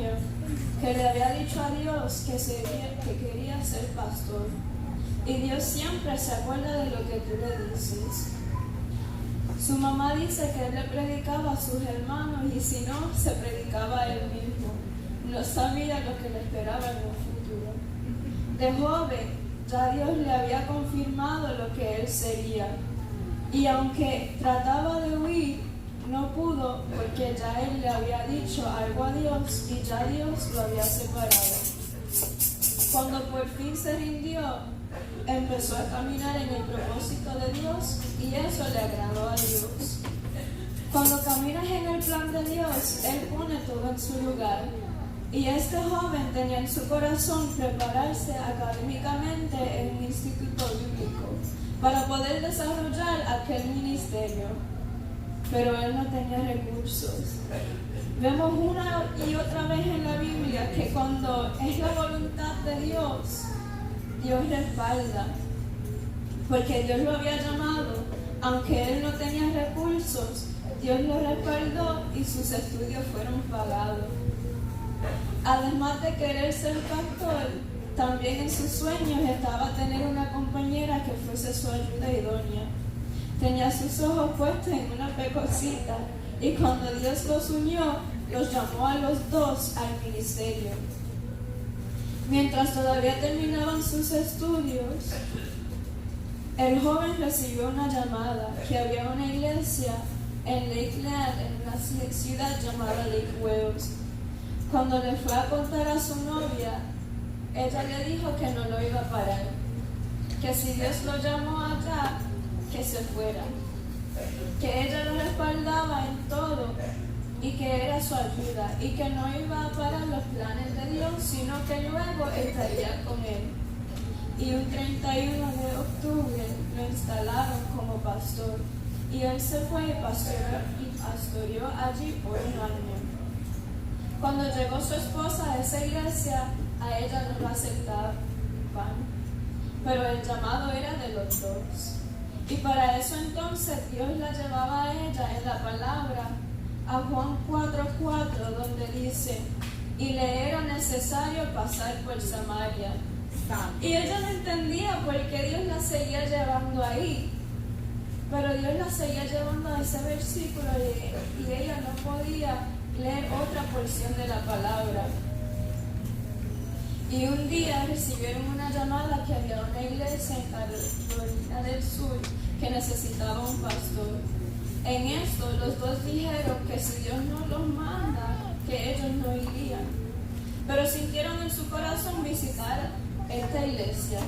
año que le había dicho a Dios que quería ser pastor. Y Dios siempre se acuerda de lo que tú le dices. Su mamá dice que él le predicaba a sus hermanos y si no, se predicaba a él mismo. No sabía lo que le esperaba en un futuro. De joven, ya Dios le había confirmado lo que él sería. Y aunque trataba de huir, no pudo porque ya él le había dicho algo a Dios y ya Dios lo había separado. Cuando por fin se rindió, empezó a caminar en el propósito de Dios y eso le agradó a Dios. Cuando caminas en el plan de Dios, Él pone todo en su lugar. Y este joven tenía en su corazón prepararse académicamente en un instituto bíblico para poder desarrollar aquel ministerio. Pero él no tenía recursos. Vemos una y otra vez en la Biblia que cuando es la voluntad de Dios, Dios respalda, porque Dios lo había llamado, aunque él no tenía recursos, Dios lo respaldó y sus estudios fueron pagados. Además de querer ser pastor, también en sus sueños estaba tener una compañera que fuese su ayuda idónea. Tenía sus ojos puestos en una pecosita y cuando Dios los unió, los llamó a los dos al ministerio. Mientras todavía terminaban sus estudios, el joven recibió una llamada que había una iglesia en Lakeland, en una ciudad llamada Lake Wales. Cuando le fue a contar a su novia, ella le dijo que no lo iba a parar, que si Dios lo llamó allá, que se fuera, que ella lo respaldaba en todo y que era su ayuda y que no iba a parar los planes de Dios, sino que luego estaría con él. Y un 31 de octubre lo instalaron como pastor y él se fue y pastoreó allí por un año. Cuando llegó su esposa a esa iglesia, a ella no la aceptaban, pero el llamado era de los dos. Y para eso entonces Dios la llevaba a ella en la palabra a Juan 4:4, donde dice, y le era necesario pasar por Samaria. Y ella no entendía por qué Dios la seguía llevando ahí. Pero Dios la seguía llevando a ese versículo y ella no podía leer otra porción de la palabra. Y un día recibieron una llamada que había una iglesia en Carolina del Sur que necesitaba un pastor. En esto los dos dijeron que si Dios no los manda, que ellos no irían. Pero sintieron en su corazón visitar esta iglesia.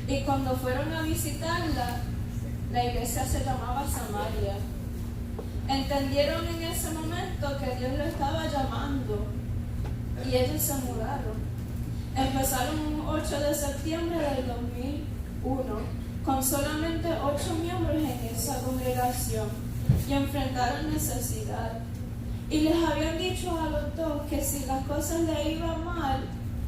Y cuando fueron a visitarla, la iglesia se llamaba Samaria. Entendieron en ese momento que Dios lo estaba llamando y ellos se mudaron. Empezaron un 8 de septiembre del 2001 con solamente 8 miembros en esa congregación y enfrentaron necesidad. Y les habían dicho a los dos que si las cosas le iban mal,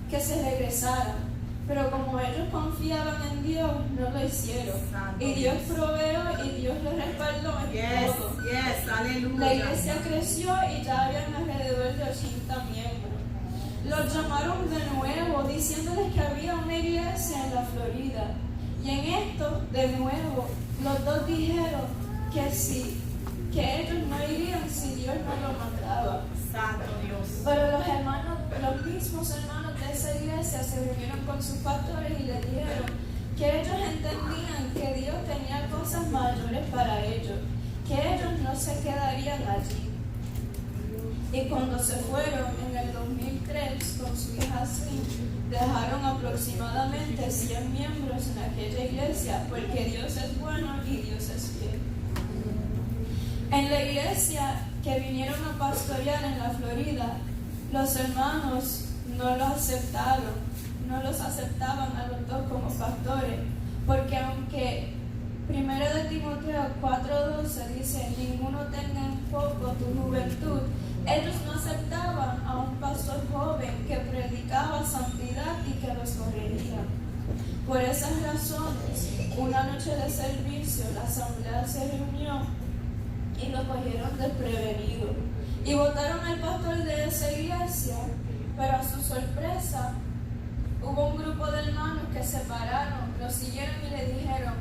que se regresaran. Pero como ellos confiaban en Dios, no lo hicieron. Y Dios proveó y Dios los respaldó en todo. La iglesia creció y ya habían alrededor de 80 miembros. Los llamaron de nuevo diciéndoles que había una iglesia en la Florida. Y en esto, de nuevo, los dos dijeron que sí, que ellos no irían si Dios no lo mandaba. Santo Dios. Pero los mismos hermanos de esa iglesia se reunieron con sus pastores y les dijeron que ellos entendían que Dios tenía cosas mayores para ellos, que ellos no se quedarían allí. Y cuando se fueron en el 2003 con su hija Slim, dejaron aproximadamente 100 miembros en aquella iglesia, porque Dios es bueno y Dios es fiel. En la iglesia que vinieron a pastorear en la Florida, los hermanos no los aceptaban a los dos como pastores, porque aunque 1 de Timoteo 4:12 dice, ninguno tenga en poco tu juventud, ellos no aceptaban a un pastor joven que predicaba santidad y que los corregía. Por esas razones, una noche de servicio, la asamblea se reunió y lo cogieron desprevenido y votaron al pastor de esa iglesia, sorpresa, hubo un grupo de hermanos que se pararon, lo siguieron y le dijeron: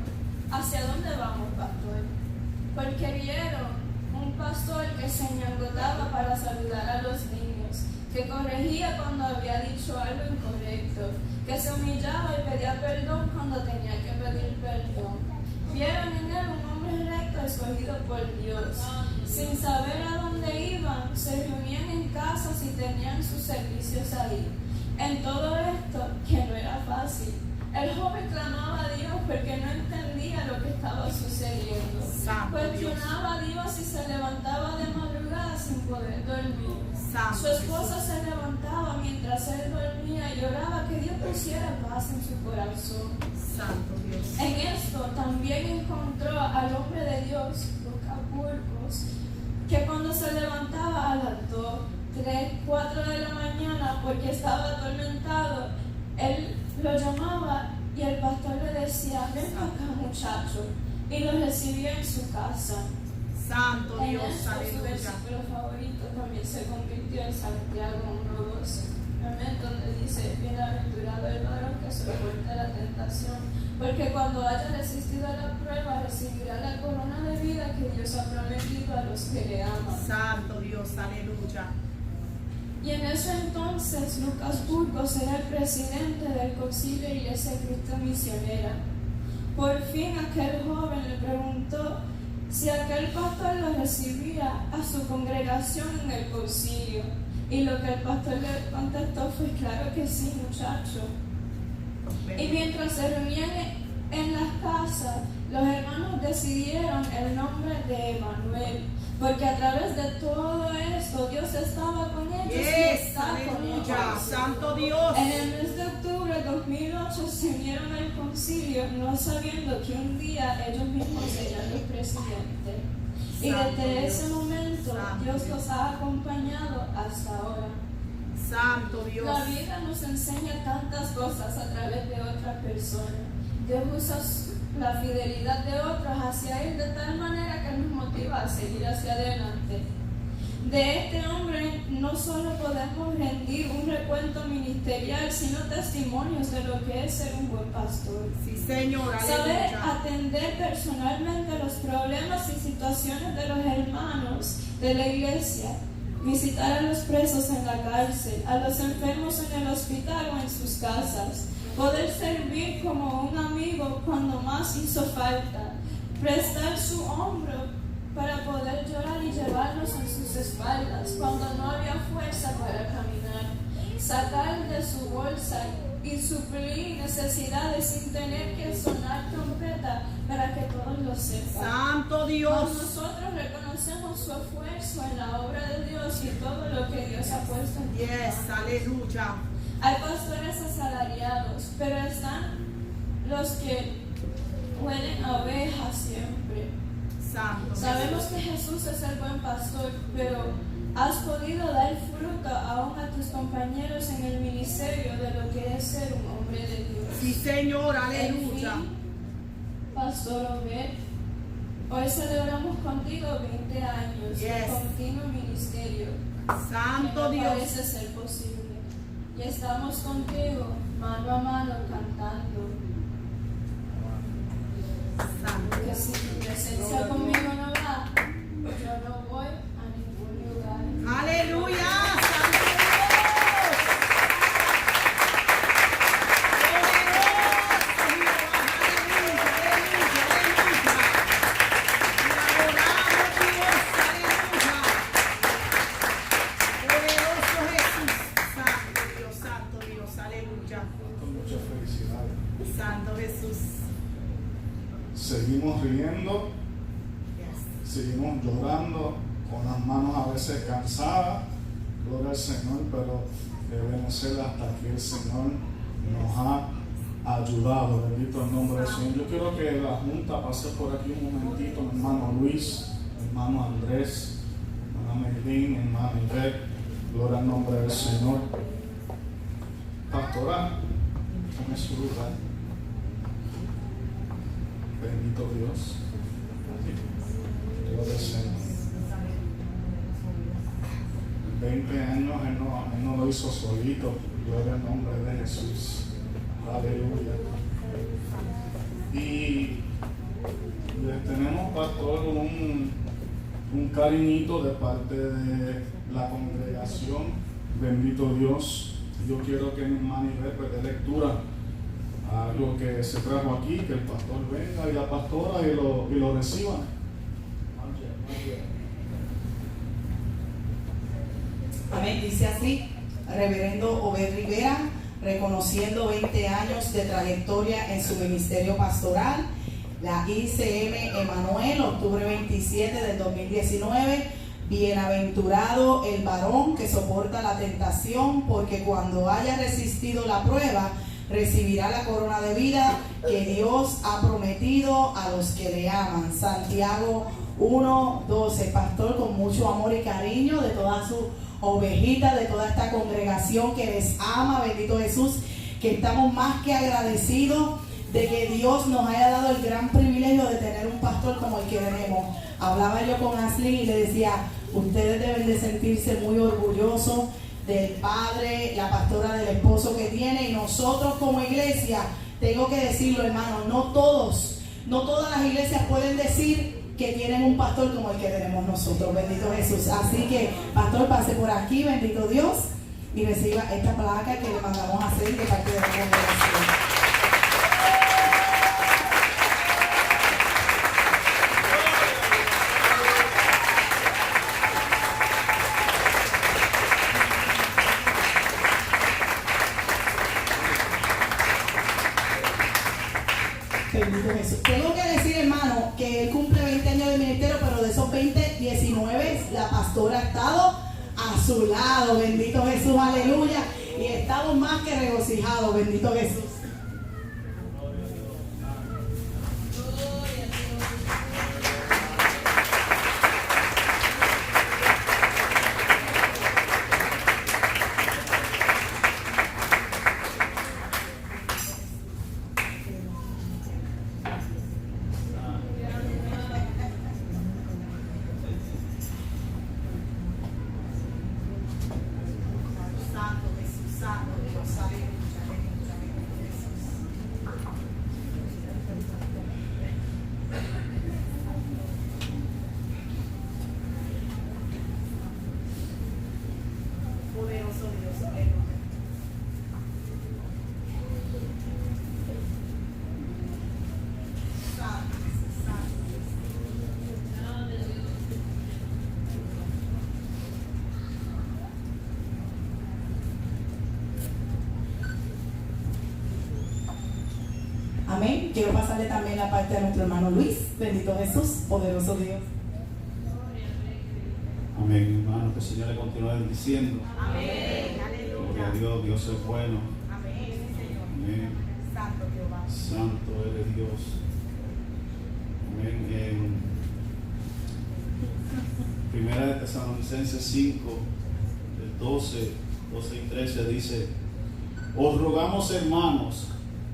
¿hacia dónde vamos, pastor? Porque vieron un pastor que se ñangotaba para saludar a los niños, que corregía cuando había dicho algo incorrecto, que se humillaba y pedía perdón cuando tenía que pedir perdón. Vieron en él un hombre recto escogido por Dios. Sin saber a dónde iban, se reunían en casas y tenían sus servicios ahí. En todo esto, que no era fácil, el joven clamaba a Dios porque no entendía lo que estaba sucediendo. Cuestionaba a Dios y se levantaba de madrugada sin poder dormir. Su esposa se levantaba mientras él dormía y oraba que Dios pusiera paz en su corazón. Santo Dios. En esto también encontró al hombre de Dios, Lucas Burgos, que cuando se levantaba a las 2, 3, 4 de la mañana porque estaba atormentado, él lo llamaba y el pastor le decía: ven acá, muchacho, y lo recibía en su casa. Santo Dios, en esto, su aleluya. versículo favorito también se convirtió en Santiago 1:12, amén, donde dice: bienaventurado el varón que soporta la tentación, porque cuando haya resistido a la prueba recibirá la corona de vida que Dios ha prometido a los que le aman. Santo Dios, aleluya. Y en ese entonces Lucas Burgos era el presidente del Concilio Iglesia de Cristo Misionera. Por fin aquel joven le preguntó si aquel pastor lo recibía a su congregación en el concilio. Y lo que el pastor le contestó fue: claro que sí, muchacho. Y mientras se reunían en las casas, los hermanos decidieron el nombre de Emanuel, porque a través de todo esto Dios estaba con ellos y está con ellos. Santo Dios. En el mes de octubre de 2008 se unieron al concilio, no sabiendo que un día ellos mismos serían los presidentes. Y desde ese momento Dios los ha acompañado hasta ahora. Santo Dios. La vida nos enseña tantas cosas a través de otras personas. Dios usa la fidelidad de otros hacia Él de tal manera que nos motiva a seguir hacia adelante. De este hombre no solo podemos rendir un recuento ministerial, sino testimonios de lo que es ser un buen pastor. Sí, Señor, Saber aleluya. atender personalmente los problemas y situaciones de los hermanos de la iglesia, visitar a los presos en la cárcel, a los enfermos en el hospital o en sus casas, poder servir como un amigo cuando más hizo falta, prestar su hombro para poder llorar y llevarnos en sus espaldas cuando no había fuerza para caminar, sacar de su bolsa y suplir necesidades sin tener que sonar trompeta para que todos lo sepan. Santo Dios. Cuando nosotros reconocemos su esfuerzo en la obra de Dios y todo lo que Dios ha puesto en sus Yes, manos. aleluya. Hay pastores asalariados, pero están los que huelen a ovejas siempre. Santo Sabemos Jesús. que Jesús es el buen pastor, pero has podido dar fruto aún a tus compañeros en el ministerio de lo que es ser un hombre de Dios. Sí, Señor, En aleluya. fin, Pastor Obed, hoy celebramos contigo 20 años de Yes. continuo ministerio. Santo Que no Dios. parece ser posible. Y estamos contigo, mano a mano, cantando. Santo. Que si tu presencia conmigo no va, yo no voy a ningún lugar. Aleluya. Santo Dios. Santo Dios. Aleluya. Con muchas felicidades. Santo Jesús. Seguimos riendo, Yes. seguimos llorando, con las manos a veces cansadas, gloria al Señor, pero debemos ser hasta que el Señor nos ha ayudado. Bendito el nombre del Señor. Yo quiero que la Junta pase por aquí un momentito, mi hermano Luis, mi hermano Andrés, mi hermana Merlín, mi hermana Ivette, gloria al nombre del Señor. Pastora, tome su lugar. Bendito Dios. Gloria al Señor. 20 años él no lo hizo solito. Gloria al nombre de Jesús. Aleluya. Y le tenemos, pastor, un cariñito de parte de la congregación. Bendito Dios. Yo quiero que mi hermano Iber dé lectura a algo que se trajo aquí, que el pastor venga y la pastora y lo reciban. Amén, dice así: Reverendo Obed Rivera, reconociendo 20 años de trayectoria en su ministerio pastoral, la ICM Emanuel, octubre 27 del 2019. Bienaventurado el varón que soporta la tentación, porque cuando haya resistido la prueba, recibirá la corona de vida que Dios ha prometido a los que le aman. Santiago 1:12. Pastor, con mucho amor y cariño de todas sus ovejitas, de toda esta congregación que les ama, bendito Jesús, que estamos más que agradecidos de que Dios nos haya dado el gran privilegio de tener un pastor como el que tenemos. Hablaba yo con Ashley y le decía: ustedes deben de sentirse muy orgullosos del padre, la pastora, del esposo que tiene, y nosotros como iglesia, tengo que decirlo, hermano, no todas las iglesias pueden decir que tienen un pastor como el que tenemos nosotros, bendito Jesús. Así que, pastor, pase por aquí, bendito Dios, y reciba esta placa que le mandamos a hacer de parte de la congregación. Bendito Jesús. Tengo que decir, hermano, que él cumple 20 años de ministerio, pero de esos 20, 19 la pastora ha estado a su lado. Bendito Jesús, aleluya. Y estamos más que regocijados, bendito Jesús. Santo Jesús, Santo Dios, aleluya, aleluya, aleluya, Jesús. Poderoso Dios, aleluya. Santo Jesús, Santo Amén. Quiero pasarle también la parte a nuestro hermano Luis. Bendito Jesús, poderoso Dios. Amén, hermano, que el Señor le continúe bendiciendo. Amén, Gloria a aleluya. Dios, Dios es bueno. Amén, Señor. Amén. Santo Jehová. Santo eres Dios. Amén. En Primera de Tesalonicenses 5, del 12 y 13 dice: os rogamos, hermanos,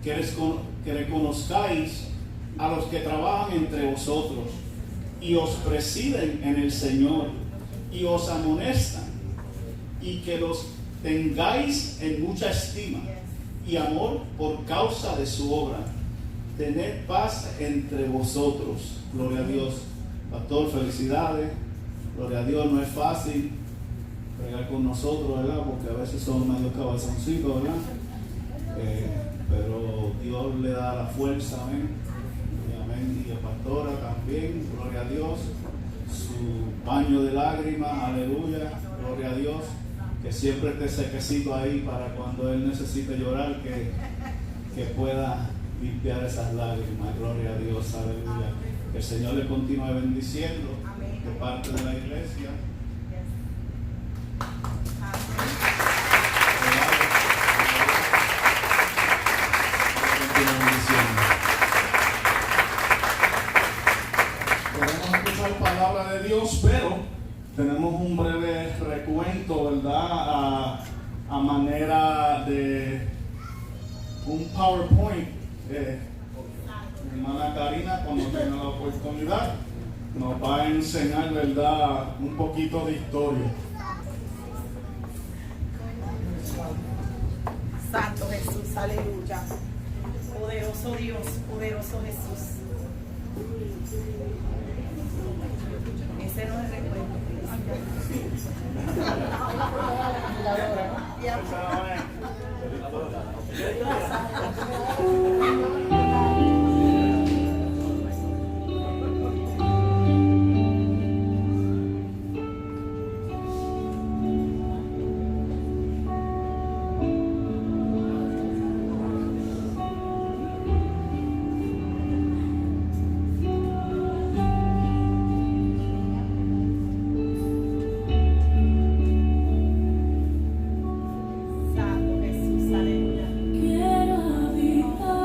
que reconozcáis a los que trabajan entre vosotros y os presiden en el Señor y os amonestan, y que los tengáis en mucha estima y amor por causa de su obra. Tened paz entre vosotros. Gloria a Dios. Pastor, felicidades. Gloria a Dios, no es fácil pregar con nosotros, ¿verdad? Porque a veces son medio cabezoncitos, ¿verdad? Pero Dios le da la fuerza, amén. Y amén. Y la pastora también, gloria a Dios. Su baño de lágrimas, aleluya, gloria a Dios. Que siempre esté sequecito ahí para cuando Él necesite llorar, que pueda limpiar esas lágrimas, gloria a Dios, aleluya. Que el Señor le continúe bendiciendo de parte de la iglesia. Queremos escuchar palabra de Dios, pero tenemos un breve recuento, ¿verdad? A manera de un PowerPoint. Mi hermana Karina, cuando tenga la oportunidad, nos va a enseñar, ¿verdad?, un poquito de historia. Jesús, aleluya. Poderoso Dios, poderoso Jesús. Ese no es el recuerdo. Santo Jesús, aleluya. Quiero habitar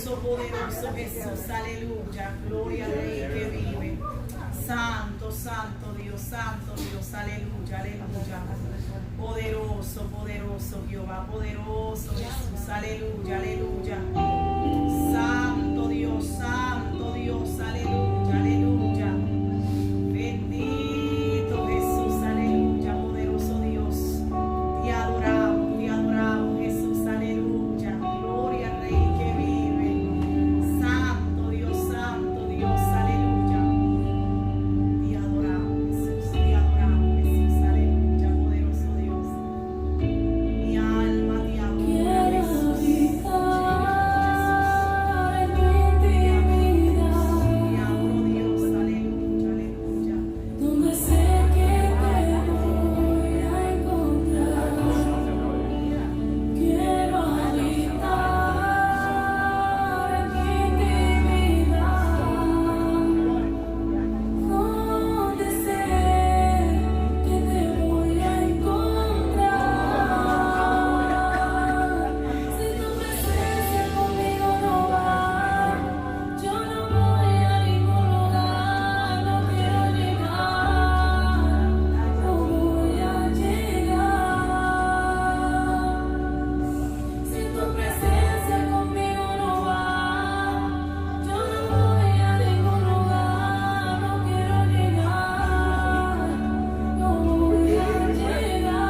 poderoso Jesús, aleluya. Gloria al Rey que vive. Santo, santo Dios, aleluya, aleluya. Poderoso, poderoso Jehová, poderoso Jesús, aleluya, aleluya. Santo Dios, aleluya, aleluya. Bendito Jesús, aleluya, poderoso Dios. Te adoramos Jesús, aleluya. Gloria al Rey que vive. Santo Dios, aleluya. Te adoramos Jesús, aleluya, poderoso Dios. Mi alma te adora, Jesús. Te adoro, Dios, aleluya, aleluya. Donde sé que te voy a encontrar, quiero habitar en tu intimidad. Donde sé que te voy a encontrar, si tu presencia conmigo no va, yo no voy a ningún lugar, no quiero llegar, no voy a llegar. Si tu presencia conmigo no va, yo no voy a ningún lugar, no quiero llegar, no voy a llegar.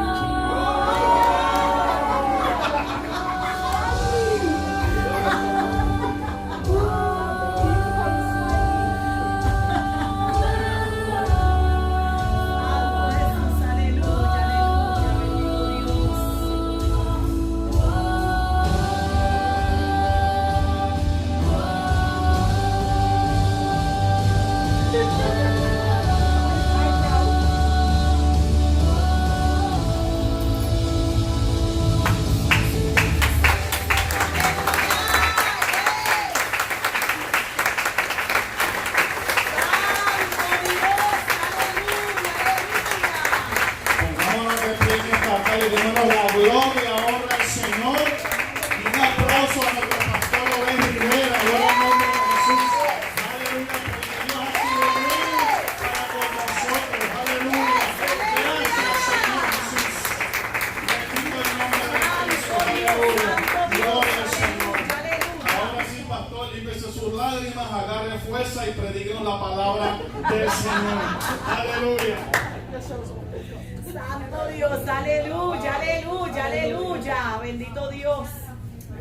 Santo Jesús, aleluya, aleluya, bendito Dios. Pongámonos de pie en esta tarde y démonos la gloria, honra al Señor. Y un aplauso a nuestro pastor Obed Rivera. Gloria al nombre de Jesús. Aleluya, porque Dios ha sido bueno para con nosotros. Aleluya. Gracias, Señor Jesús. Bendito el nombre de Cristo. Aleluya. Gloria al Señor. Ahora sí, pastor, límpiese sus lágrimas, agarre fuerza y prediquenos la palabra del Señor. Aleluya. Santo Dios, aleluya, aleluya, aleluya. Bendito Dios.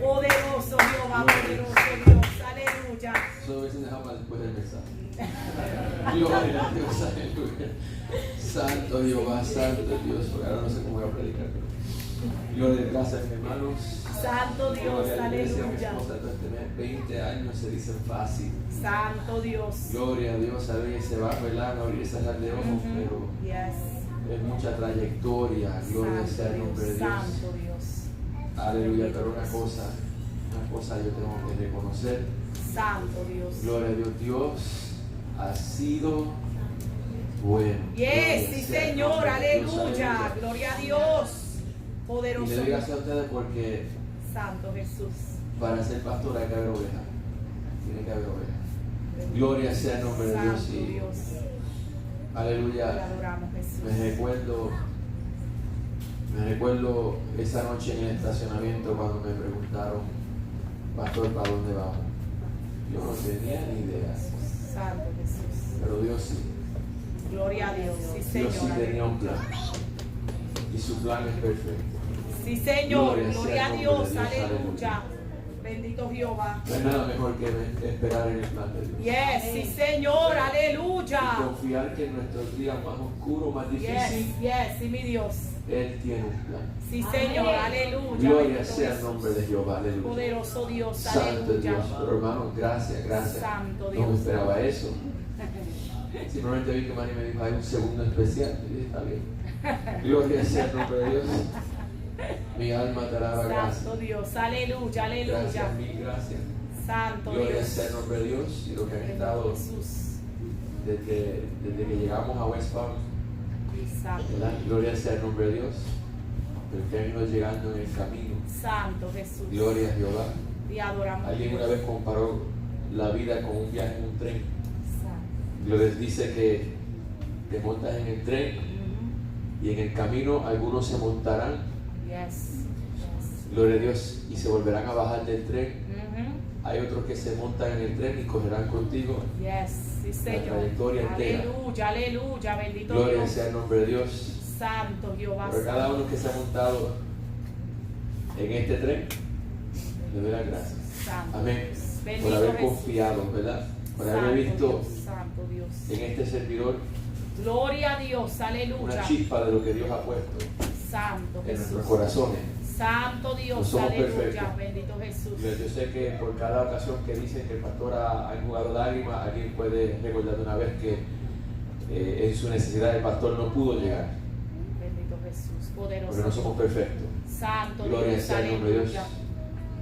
Poderoso Jehová, poderoso Dios, aleluya. Solo a veces dejamos después del mensaje. Gloria a Dios, aleluya. Santo Jehová, santo Dios. Porque ahora no sé cómo voy a predicar. Gloria, gracias, mis hermanos. Santo Dios, Gloria a Dios, aleluya. mi esposa, este mes, 20 años se dicen fácil. Santo Dios. Gloria a Dios, a veces se va a velar, abrir y cerrar de ojos, pero Yes. es mucha trayectoria. Gloria sea el nombre de Dios. Santo Dios. Aleluya, pero una cosa yo tengo que reconocer. Santo Dios. Gloria a Dios, Dios ha sido bueno. Yes, sí, Gloria sea el Señor, nombre de Dios, aleluya. aleluya. Gloria a Dios. Y Poderoso le digo Dios. así a ustedes porque Santo Jesús. para ser pastor hay que haber oveja. Tiene que haber oveja. Gloria sea el nombre de Dios. Santo Y Dios. Te aleluya. adoramos, Jesús. Me recuerdo esa noche en el estacionamiento cuando me preguntaron, pastor, ¿para dónde vamos? Yo no tenía ni idea, Santo Jesús. pero Dios sí. Gloria a Dios. Sí, Señor. Dios sí tenía un plan. Y su plan es perfecto. Sí, Señor. Gloria sea Gloria a el Dios. nombre de Dios, Aleluya. Bendito Jehová. No hay nada mejor que esperar en el plan de Dios. Yes, sí, Señor. Y Aleluya. confiar que en nuestros días más oscuros, más Yes, difíciles, yes, sí, mi Dios. Él tiene un plan. Sí, Señor. Aleluya. Gloria Bendito sea el Jesús. nombre de Jehová. Aleluya. Poderoso Dios. Santo Aleluya. Dios. Pero hermanos, gracias. Santo No Dios. me esperaba eso. Simplemente vi que Manny me dijo, hay un segundo especial. Y dije, está bien. Gloria sea el nombre de Dios. Mi alma te alaba, gracias. Santo Dios. Aleluya. Aleluya. Gracias, mil gracias. Santo Gloria Dios. sea el nombre de Dios y los que han estado Jesús. desde que llegamos a West Palm. Santo. ¿Verdad? Gloria sea el nombre de Dios. Pero que han ido llegando en el camino. Santo Jesús. Gloria a Jehová. Te adoramos. Alguien Dios. una vez comparó la vida con un viaje en un tren. Santo. Gloria dice que te montas en el tren y en el camino algunos se montarán, Yes. gloria a Dios, y se volverán a bajar del tren. Ujú. Hay otros que se montan en el tren y correrán contigo. Yes. Sí, Señor. trayectoria entera. Aleluya, aleluya. Bendito Gloria Dios. sea el nombre de Dios. Santo Jehová. Pero cada uno que se ha montado en este tren, le doy las gracias. Santo. Amén. Bendito Por haber Jesús. confiado, ¿verdad? Por Santo haber visto Dios, Santo Dios. en este servidor Gloria a Dios, una aleluya. chispa de lo que Dios ha puesto Santo en Jesús. nuestros corazones. Santo No Dios, somos aleluya. perfectos. Bendito Jesús. Yo sé que por cada ocasión que dicen que el pastor ha enjugado lágrimas, alguien puede recordar de una vez que en su necesidad el pastor no pudo llegar, Bendito Jesús, poderoso. porque no somos perfectos. Santo Gloria Dios, sea el nombre de Dios. aleluya.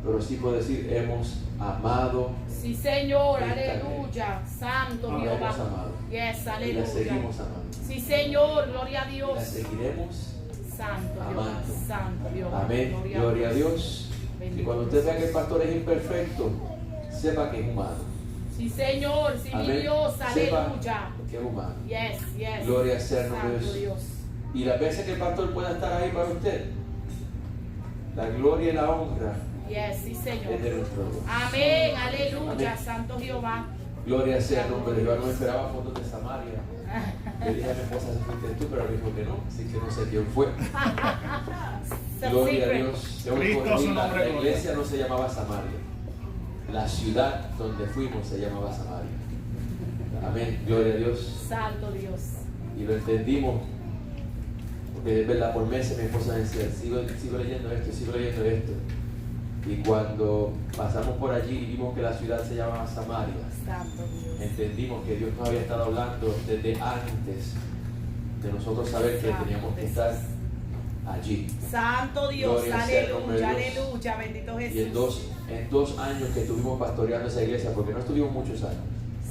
Pero sí puedo decir, hemos amado Sí, Señor, Esta aleluya. Santo y la Jehová. hemos amado. Yes, y la aleluya. seguimos amando. Sí, Señor, gloria a Y la Dios. seguiremos. Santo Jehová, amando. Santo Jehová. Amén. Gloria a Dios. Y Bendito cuando usted vea que el Jesús. pastor es imperfecto, sepa que es humano. Sí, Señor, sí, mi Amén. Dios, Sepa aleluya. que es humano. Yes, yes. Gloria sea el nombre de Santo Dios. Dios. Y las veces que el pastor pueda estar ahí para usted, la gloria y la honra Yes, sí, Señor. es de nuestro Dios. Amén, aleluya, Amén. Santo Jehová. Gloria sea el nombre de Jehová. No esperaba fotos de Samaria. Le dije a mi esposa, fuiste tú, pero me dijo que no, así que no sé quién fue. Gloria a Dios. Tengo que Cristo corregir, su nombre, la gloria. iglesia no se llamaba Samaria. La ciudad donde fuimos se llamaba Samaria. Amén. Gloria a Dios. Santo Dios. Y lo entendimos. Porque es verdad, por meses mi esposa me decía, sigo leyendo esto. Y cuando pasamos por allí y vimos que la ciudad se llamaba Samaria, Santo Dios. entendimos que Dios nos había estado hablando desde antes de nosotros saber que teníamos que estar allí. Santo Dios, Gloria sea el nombre de aleluya, Dios. aleluya, bendito Y Jesús. en dos años que estuvimos pastoreando esa iglesia, porque no estuvimos muchos años.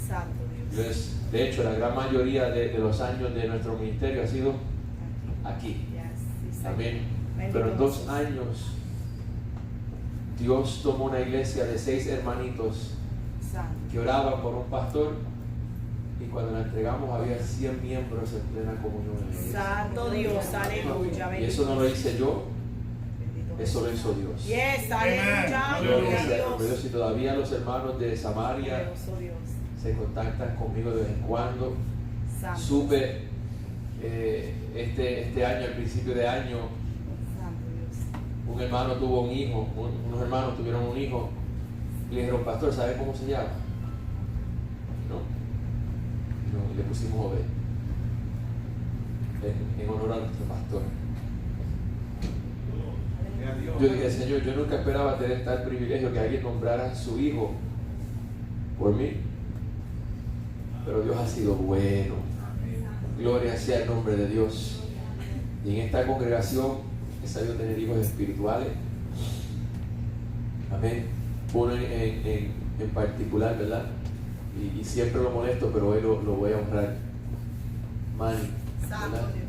Santo Dios. Entonces, de hecho, la gran mayoría de los años de nuestro ministerio ha sido aquí. Yes, sí, Señor. Amén. Bendito Pero en 2 Jesús. años, Dios tomó una iglesia de 6 hermanitos Santo. que oraban por un pastor, y cuando la entregamos había 100 miembros en plena comunión en la iglesia. Santo Dios, aleluya, Y bendito. eso no lo hice yo, Bendito eso lo hizo Dios. Yes, aleluya, Amén. Gloria gloria sea el a nombre de Dios. Dios. Y todavía los hermanos de Samaria Poderoso Dios. se contactan conmigo de vez en cuando. Santo. Supe este año, al principio de año, Santo Dios. un hermano tuvo un hijo, unos hermanos tuvieron un hijo, y le dijeron, pastor, ¿sabe cómo se llama? No, y le pusimos Obed, en honor a nuestro pastor. Yo dije, Señor, yo nunca esperaba tener tal privilegio que alguien nombrara su hijo por mí, pero Dios ha sido bueno. Gloria sea el nombre de Dios. Y en esta congregación he sabido tener hijos espirituales. Amén. Uno en particular, ¿verdad? Y siempre lo molesto, pero hoy lo voy a honrar. Manny, Santo ¿verdad? Dios.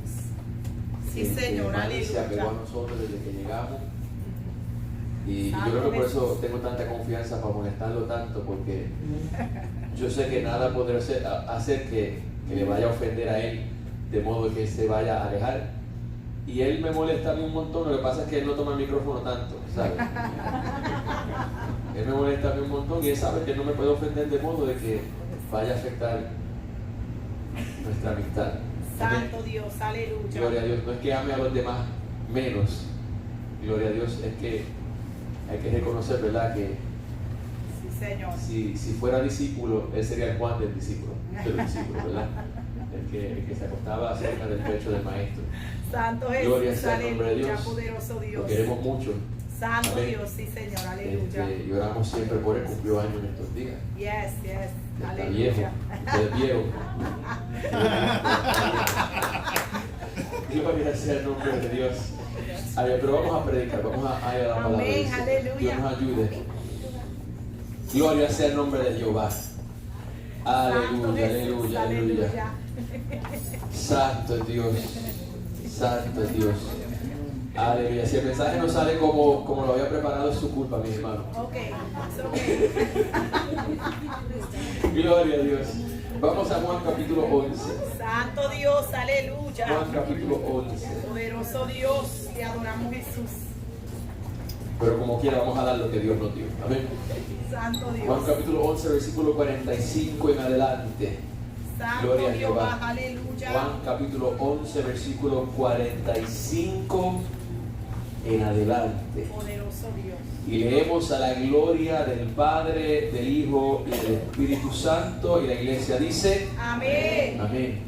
Sí, Que Señor, Manny se apegó a aleluya. nosotros desde que llegamos. Y yo Santo creo que por Jesús. eso tengo tanta confianza para molestarlo tanto, porque yo sé que nada podrá hacer que le vaya a ofender a él, de modo que él se vaya a alejar. Y él me molesta a mí un montón, lo que pasa es que él no toma el micrófono tanto, ¿sabes? Él me molesta a mí un montón y él sabe que no me puede ofender de modo de que vaya a afectar nuestra amistad. Amén. Santo Dios, aleluya. Gloria a Dios, no es que ame a los demás menos, gloria a Dios, es que hay que reconocer, ¿verdad? Que Sí, Señor. si fuera discípulo, él sería el Juan del discípulo, ¿verdad? El que se acostaba cerca del pecho del maestro. Santo Gloria Jesús, sea el nombre de aleluya, Dios. poderoso Lo Dios. queremos mucho. Santo Amén. Dios, sí, Señor, aleluya. Y oramos siempre por él, cumplió años en estos días. Yes, yes, Está viejo, aleluya. usted es viejo. Gloria sea el nombre de Dios. A ver, pero vamos a predicar, vamos a ir a la palabra. Amén, del Señor. aleluya. Dios nos ayude. Gloria sea el nombre de Jehová. Santo Aleluya, Jesús, aleluya, aleluya. Santo es Dios. Santo es Dios. Aleluya. Si el mensaje no sale como lo había preparado, es su culpa, mi hermano. Ok, Gloria a Dios. Vamos a Juan capítulo 11. Santo Dios, aleluya. Juan capítulo 11. Poderoso Dios, te adoramos, Jesús. Pero como quiera vamos a dar lo que Dios nos dio. Amén. Santo Dios. Juan capítulo 11, versículo 45 en adelante. Santo Gloria a Jehová, Jehová. aleluya. Juan capítulo 11, versículo 45 en adelante. Poderoso Dios. Y leemos a la gloria del Padre, del Hijo y del Espíritu Santo. Y la iglesia dice: Amén. amén.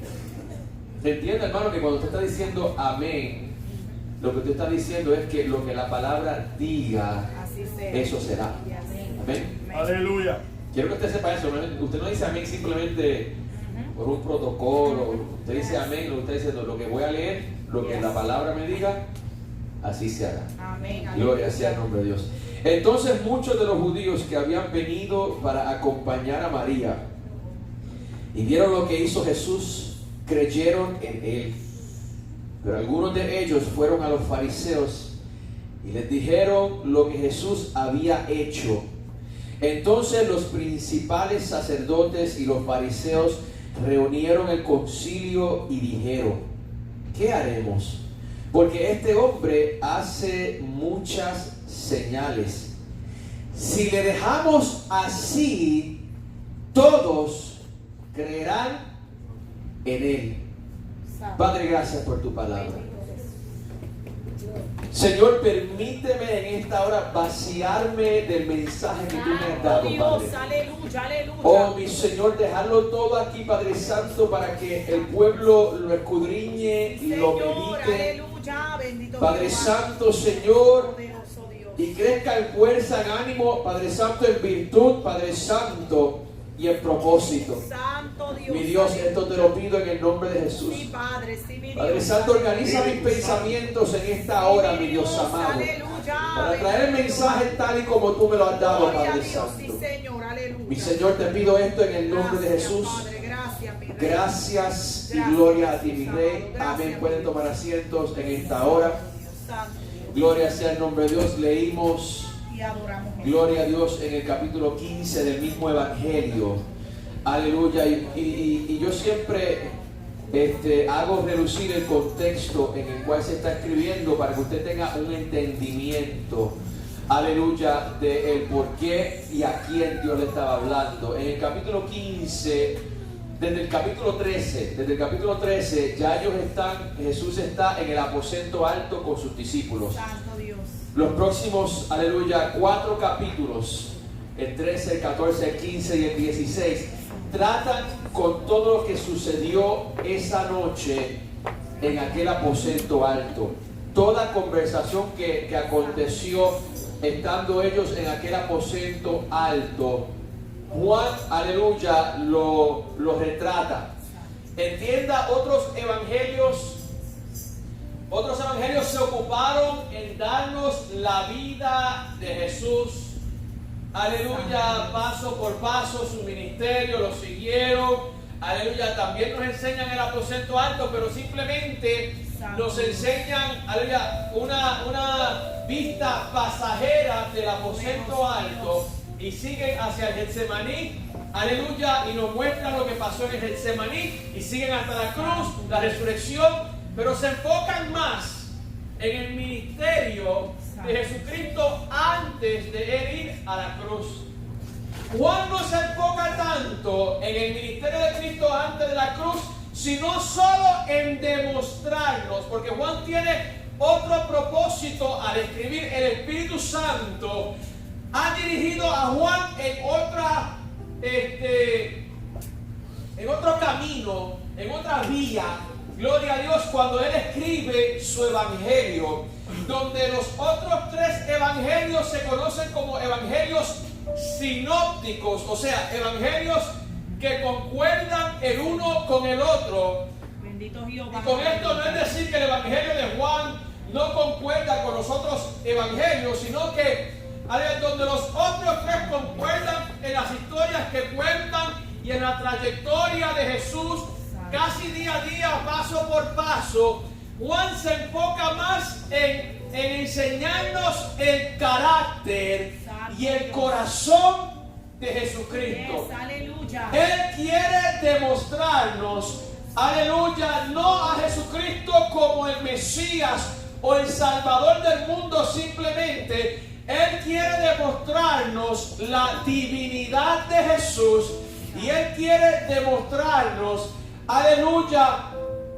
Entiende, hermano, que cuando usted está diciendo amén, lo que usted está diciendo es que lo que la palabra diga, Así sea. eso será. Y así. Amén. Aleluya. Quiero que usted sepa eso. Usted no dice amén simplemente por un protocolo. Usted dice amén, lo que usted dice, no, lo que voy a leer, lo que la palabra me diga, así se hará. Amén. Gloria sea el nombre de Dios. Entonces muchos de los judíos que habían venido para acompañar a María y vieron lo que hizo Jesús, creyeron en él. Pero algunos de ellos fueron a los fariseos y les dijeron lo que Jesús había hecho. Entonces los principales sacerdotes y los fariseos reunieron el concilio y dijeron: ¿qué haremos? Porque este hombre hace muchas señales. Si le dejamos así, todos creerán en él. Padre, gracias por tu palabra. Señor, permíteme en esta hora vaciarme del mensaje que tú me has dado, Dios, Padre. aleluya, aleluya. Oh, mi Señor, dejarlo todo aquí, Padre Santo, para que el pueblo lo escudriñe y lo Señor, medite. aleluya, bendito Padre Jehová. Santo, Señor, Poderoso Dios. y crezca en fuerza, en ánimo, Padre Santo, en virtud, Padre Santo, y en propósito. Santo Dios. Mi Dios, aleluya. esto te lo pido en el nombre de Jesús. Sí, Padre, sí, mi Dios. Padre Santo, organiza mis pensamientos en esta hora, mi Dios amado, Aleluya. para traer el mensaje tal y como tú me lo has dado, Gloria a Padre Dios, Santo. sí, Señor, aleluya. Mi Señor, te pido esto en el nombre de Gracias, Jesús. Padre, gracias, mi Rey. Gracias y Gracias, gloria a ti, mi Jesús Rey. amado. Gracias, Amén. Pueden tomar asientos en esta hora. Santo Dios. Gloria sea el nombre de Dios. Leímos, Y adoramos. gloria a Dios, en el capítulo 15 del mismo Evangelio. Aleluya. Y yo siempre hago relucir el contexto en el cual se está escribiendo para que usted tenga un entendimiento, aleluya, de el por qué y a quién Dios le estaba hablando. En el capítulo 15, desde el capítulo 13, ya Jesús está en el aposento alto con sus discípulos. Santo Dios. Los próximos, aleluya, 4 capítulos, el 13, el 14, el 15 y el 16, tratan con todo lo que sucedió esa noche en aquel aposento alto. Toda conversación que aconteció estando ellos en aquel aposento alto, Juan, aleluya, lo retrata. Entienda, otros evangelios se ocuparon en darnos la vida de Jesús. Aleluya, paso por paso, su ministerio, lo siguieron. Aleluya, también nos enseñan el aposento alto, pero simplemente nos enseñan, aleluya, una vista pasajera del aposento alto y siguen hacia el Getsemaní, aleluya, y nos muestran lo que pasó en el Getsemaní y siguen hasta la cruz, la resurrección, pero se enfocan más en el ministerio de Jesucristo antes de él ir a la cruz. Juan no se enfoca tanto en el ministerio de Cristo antes de la cruz, sino solo en demostrarnos, porque Juan tiene otro propósito al escribir. El Espíritu Santo ha dirigido a Juan en otro camino, en otra vía. Gloria a Dios, cuando él escribe su evangelio, donde los otros 3 evangelios se conocen como evangelios sinópticos, o sea, evangelios que concuerdan el uno con el otro. Bendito Jehová. Y con esto no es decir que el evangelio de Juan no concuerda con los otros evangelios, sino que donde los otros 3 concuerdan en las historias que cuentan y en la trayectoria de Jesús, casi día a día, paso por paso, Juan se enfoca más en en enseñarnos el carácter y el corazón de Jesucristo. Yes, aleluya. Él quiere demostrarnos, aleluya, no a Jesucristo como el Mesías o el Salvador del mundo simplemente. Él quiere demostrarnos la divinidad de Jesús y Él quiere demostrarnos, aleluya,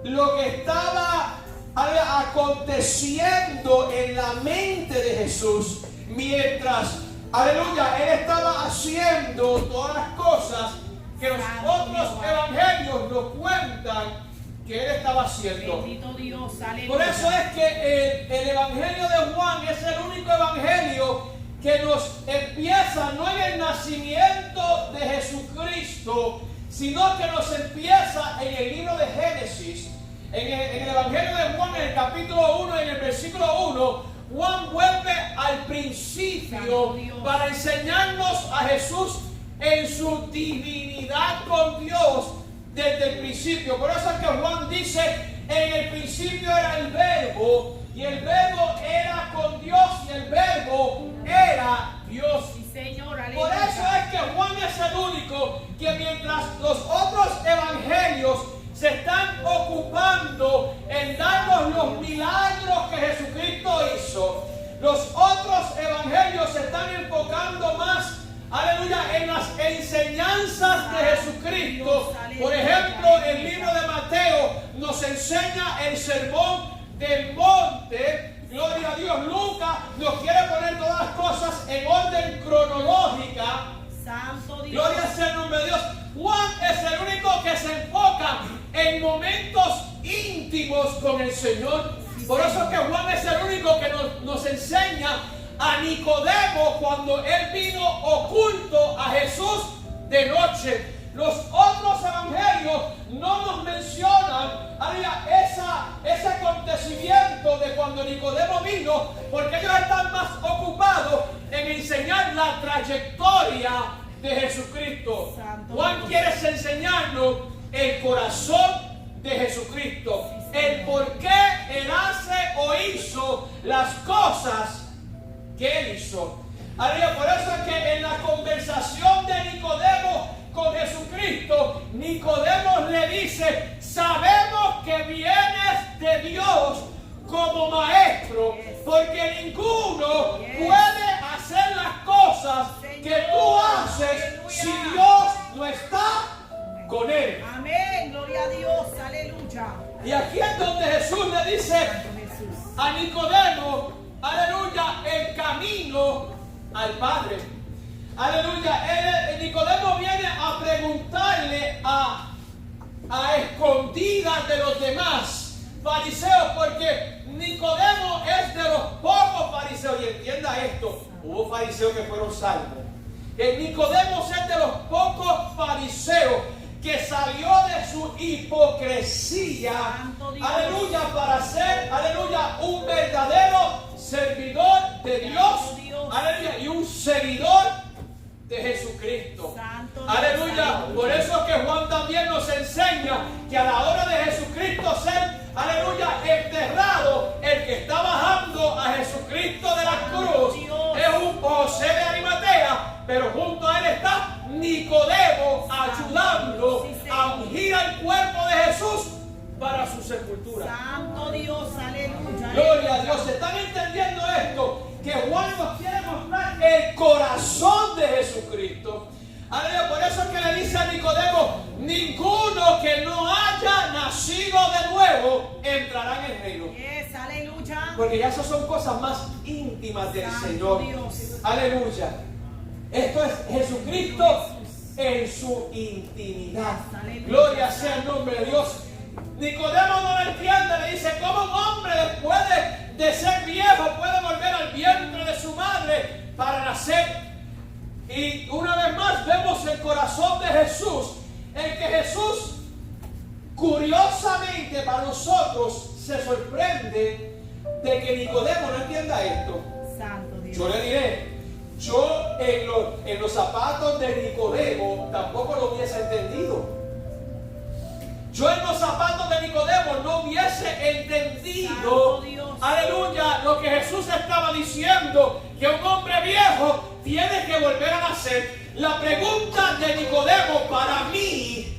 lo que estaba aconteciendo en la mente de Jesús mientras, aleluya, Él estaba haciendo todas las cosas que los otros evangelios nos cuentan que Él estaba haciendo. Bendito Dios, aleluya. Por eso es que el evangelio de Juan es el único evangelio que nos empieza no en el nacimiento de Jesucristo, sino que nos empieza en el libro de Génesis. En el evangelio de Juan, en el capítulo 1, en el versículo 1, Juan vuelve al principio para enseñarnos a Jesús en su divinidad con Dios desde el principio. Por eso es que Juan dice, en el principio era el verbo, y el verbo era con Dios, y el verbo era Dios. Sí, Señor, aleluya. Por eso es que Juan es el único que mientras los otros evangelios se están ocupando en darnos los milagros que Jesucristo hizo, los otros evangelios se están enfocando más, aleluya, en las enseñanzas de Jesucristo. Por ejemplo, el libro de Mateo nos enseña el sermón del monte. Gloria a Dios. Lucas nos quiere poner todas las cosas en orden cronológica. Santo Dios. Gloria sea el nombre de Dios. Juan es el único que se enfoca en momentos íntimos con el Señor. Por eso es que Juan es el único que nos enseña a Nicodemo cuando él vino oculto a Jesús de noche. Los otros evangelios no nos mencionan ese acontecimiento de cuando Nicodemo vino, porque ellos están más ocupados en enseñar la trayectoria de Jesucristo. Juan quiere enseñarnos el corazón de Jesucristo, el por qué Él hace o hizo las cosas que Él hizo. Por eso es que en la conversación de Nicodemo con Jesucristo, Nicodemo le dice, sabemos que vienes de Dios como maestro, porque ninguno puede hacer las cosas que tú haces si Dios no está con él. Amén, gloria a Dios, aleluya. Y aquí es donde Jesús le dice a Nicodemo, aleluya, el camino al Padre. Aleluya, Nicodemo viene a preguntarle a escondidas de los demás fariseos, porque Nicodemo es de los pocos fariseos, y entienda esto, hubo fariseos que fueron salvos. Nicodemo es de los pocos fariseos que salió de su hipocresía, aleluya, para ser, aleluya, un verdadero servidor de Dios, aleluya, y un seguidor de Jesucristo. Aleluya. Por eso es que Juan también nos enseña que a la hora de Jesucristo ser, aleluya, enterrado, el que está bajando a Jesucristo de la cruz es un José de Arimatea, pero junto a él está Nicodemo ayudando a ungir al cuerpo de Jesús para su sepultura. Santo Dios, aleluya. Gloria a Dios. ¿Están entendiendo esto? Que Juan nos quiere mostrar el corazón de Jesucristo. Aleluya. Por eso es que le dice a Nicodemo, ninguno que no haya nacido de nuevo entrará en el reino. Yes, aleluya. Porque ya esas son cosas más íntimas del Santo Señor. Dios. Aleluya. Esto es Jesucristo en su intimidad. Aleluya. Gloria sea el nombre de Dios. Nicodemo no lo entiende, le dice, ¿cómo un hombre después de ser viejo puede volver al vientre de su madre para nacer? Y una vez más vemos el corazón de Jesús, en que Jesús, curiosamente para nosotros, se sorprende de que Nicodemo no entienda esto. Santo Dios. Yo le diré, yo en los zapatos de Nicodemo tampoco lo hubiese entendido. yo en los zapatos de Nicodemo no hubiese entendido, aleluya, lo que Jesús estaba diciendo, que un hombre viejo tiene que volver a nacer. La pregunta de Nicodemo para mí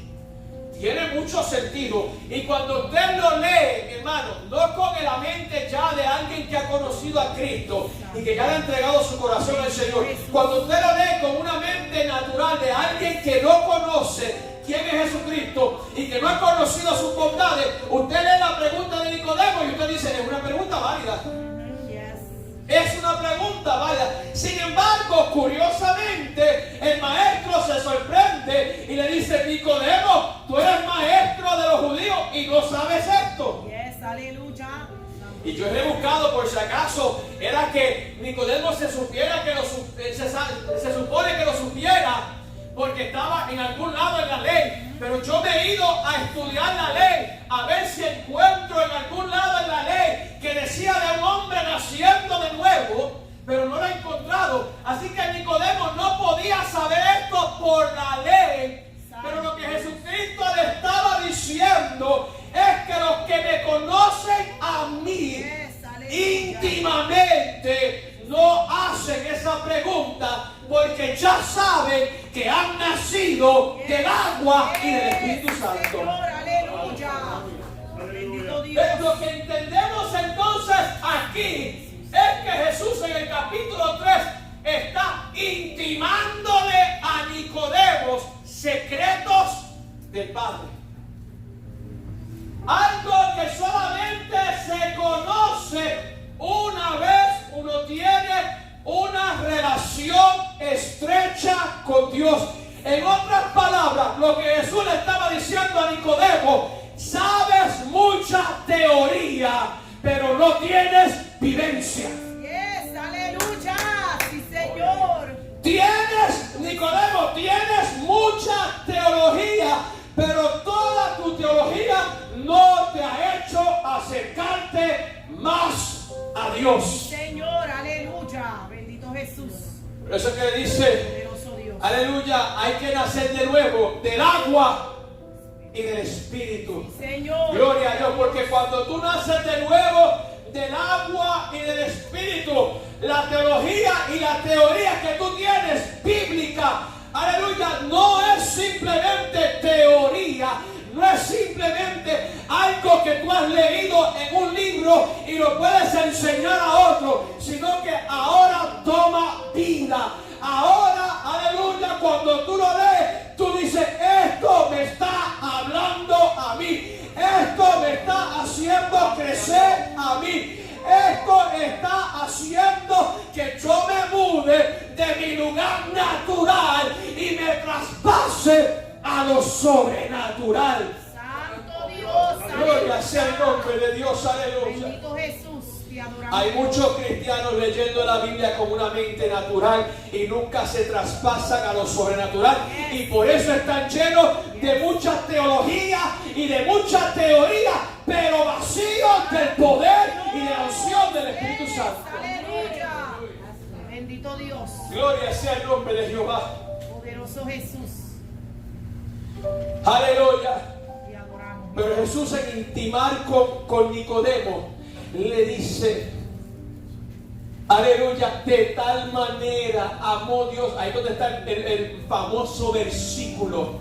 tiene mucho sentido. Y cuando usted lo lee, hermano, no con la mente ya de alguien que ha conocido a Cristo y que ya le ha entregado su corazón al Señor. Cuando usted lo lee con una mente natural de alguien que no conoce quién es Jesucristo y que no ha conocido sus bondades, usted lee la pregunta de Nicodemo y usted dice, es una pregunta válida. Es una pregunta válida. Sin embargo, curiosamente, el maestro se sorprende y le dice, Nicodemo, tú eres maestro de los judíos y no sabes esto. Aleluya. Y yo he rebuscado por si acaso era que Nicodemo se supiera que se supone que lo supiera porque estaba en algún lado en la ley. Pero yo me he ido a estudiar la ley, a ver si encuentro en algún lado en la ley que decía de un hombre naciendo de nuevo, pero no lo he encontrado. Así que Nicodemo no podía saber esto por la ley. Pero lo que Jesucristo le estaba diciendo es que los que me conocen a mí íntimamente no hacen esa pregunta porque ya saben que han nacido del agua y del Espíritu Santo. Aleluya. Bendito Dios. Lo que entendemos entonces aquí es que Jesús en el capítulo 3 está intimándole a Nicodemo secretos del Padre. Algo que solamente se conoce una vez uno tiene una relación estrecha con Dios. En otras palabras, lo que Jesús le estaba diciendo a Nicodemo, sabes mucha teoría, pero no tienes vivencia. Aleluya, sí Señor. Nicodemo, tienes mucha teología, pero toda tu teología no te ha hecho acercarte más a Dios. Señor, aleluya, bendito Jesús. Por eso que dice, aleluya, hay que nacer de nuevo del agua y del Espíritu. Señor. Gloria a Dios, porque cuando tú naces de nuevo del agua y del Espíritu, la teología y la teoría que tú tienes bíblica, aleluya, no es simplemente teoría, no es simplemente algo que tú has leído en un libro y lo puedes enseñar a otro, sino que ahora toma vida. Ahora, aleluya, cuando tú lo lees, tú dices, esto me está hablando a mí, esto me está haciendo crecer a mí. Esto está haciendo que yo me mude de mi lugar natural y me traspase a lo sobrenatural. Santo Dios, Gloria sea el nombre de Dios, aleluya. bendito Jesús, te adoramos. Hay muchos cristianos leyendo la Biblia con una mente natural y nunca se traspasan a lo sobrenatural. Y por eso están llenos de mucha teología y de mucha teoría, pero vacíos del poder y de la unción del Espíritu Santo. Aleluya. Bendito Dios. Gloria sea el nombre de Jehová. Poderoso Jesús. Aleluya. Te adoramos. Pero Jesús en intimar con Nicodemo le dice, aleluya, de tal manera amó Dios, ahí donde está el famoso versículo,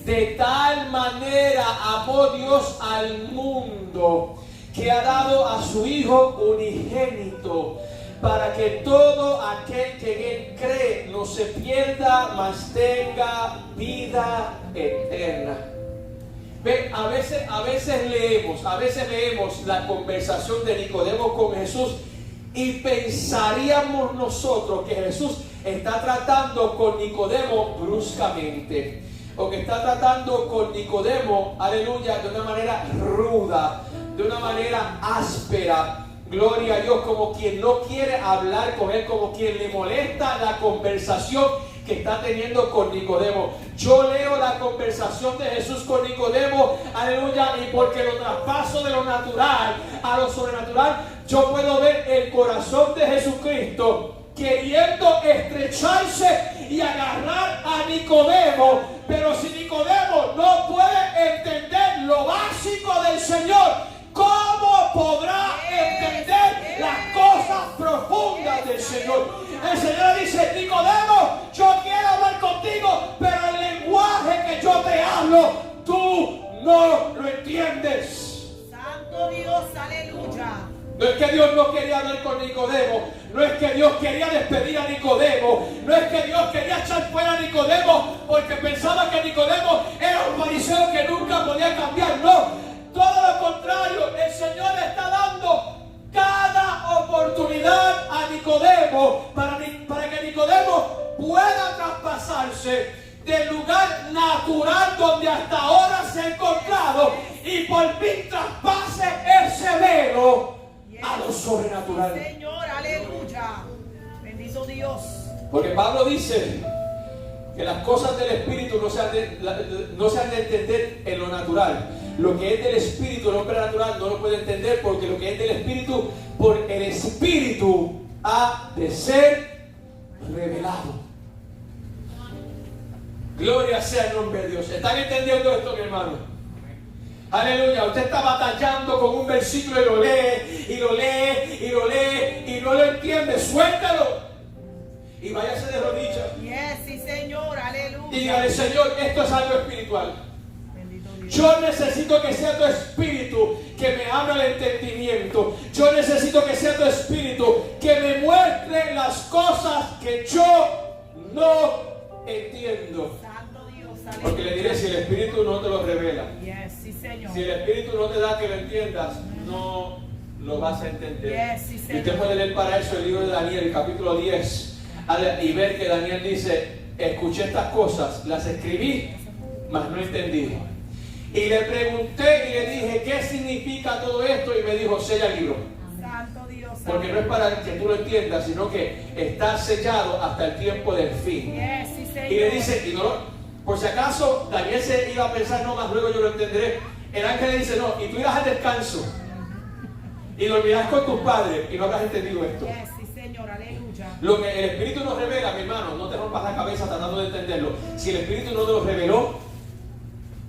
de tal manera amó Dios al mundo que ha dado a su Hijo unigénito, para que todo aquel que en él cree no se pierda, mas tenga vida eterna. Ven, a veces leemos la conversación de Nicodemo con Jesús y pensaríamos nosotros que Jesús está tratando con Nicodemo bruscamente, o que está tratando con Nicodemo, aleluya, de una manera ruda, de una manera áspera. Gloria a Dios, como quien no quiere hablar con él, como quien le molesta la conversación que está teniendo con Nicodemo. Yo leo la conversación de Jesús con Nicodemo, aleluya, y porque lo traspaso de lo natural a lo sobrenatural, yo puedo ver el corazón de Jesucristo queriendo estrecharse y agarrar a Nicodemo, pero si Nicodemo no puede entender lo básico del Señor, ¿cómo podrá entender las cosas profundas del Señor? El Señor dice: Nicodemo, yo quiero hablar contigo, pero el lenguaje que yo te hablo, tú no lo entiendes. Santo Dios, aleluya. No es que Dios no quería hablar con Nicodemo, no es que Dios quería despedir a Nicodemo, no es que Dios quería echar fuera a Nicodemo porque pensaba que Nicodemo era un fariseo que nunca podía cambiar. No, todo lo contrario, el Señor le está dando cada oportunidad a Nicodemo para que Nicodemo pueda traspasarse del lugar natural donde hasta ahora se ha encontrado y por fin traspase ese velo a lo sobrenatural. Señor, aleluya. Bendito Dios. Porque Pablo dice que las cosas del Espíritu no se han de entender en lo natural. Lo que es del Espíritu, el hombre natural no lo puede entender, porque lo que es del Espíritu, por el Espíritu ha de ser revelado. Gloria sea el nombre de Dios. ¿Están entendiendo esto, mi hermano? Aleluya. Usted está batallando con un versículo y lo lee, y lo lee, y lo lee, y no lo entiende. Suéltalo y váyase de rodillas. Yes, sí, Señor, aleluya. Y dígale: Señor, esto es algo espiritual. Bendito Dios. Yo necesito que sea tu Espíritu que me abra el entendimiento. Yo necesito que sea tu Espíritu que me muestre las cosas que yo no entiendo. Santo Dios, aleluya. Porque le diré: si el Espíritu no te lo revela, Yes, sí, Señor. si el Espíritu no te da que lo entiendas, no lo vas a entender. Yes, sí, Y Señor. usted puede leer para eso el libro de Daniel, el capítulo 10, y ver que Daniel dice: escuché estas cosas, las escribí, mas no entendí. Y le pregunté y le dije: ¿qué significa todo esto? Y me dijo: sella el libro. Santo Dios, Porque no es para que tú lo entiendas, sino que está sellado hasta el tiempo del fin. Yes, sí, Señor. Y le dice, y no, por si acaso Daniel se iba a pensar: no, más luego yo lo entenderé. El ángel le dice: no, y tú irás al descanso y dormirás con tus padres y no habrás entendido esto. Yes, sí, Señor, aleluya. Lo que el Espíritu nos revela, mi hermano, no te rompas la cabeza tratando de entenderlo. Si el Espíritu no te lo reveló,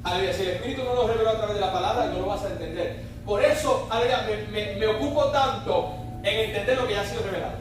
aleluya, si el Espíritu no lo reveló a través de la palabra, no lo vas a entender. Por eso, aleluya, me ocupo tanto en entender lo que ya ha sido revelado.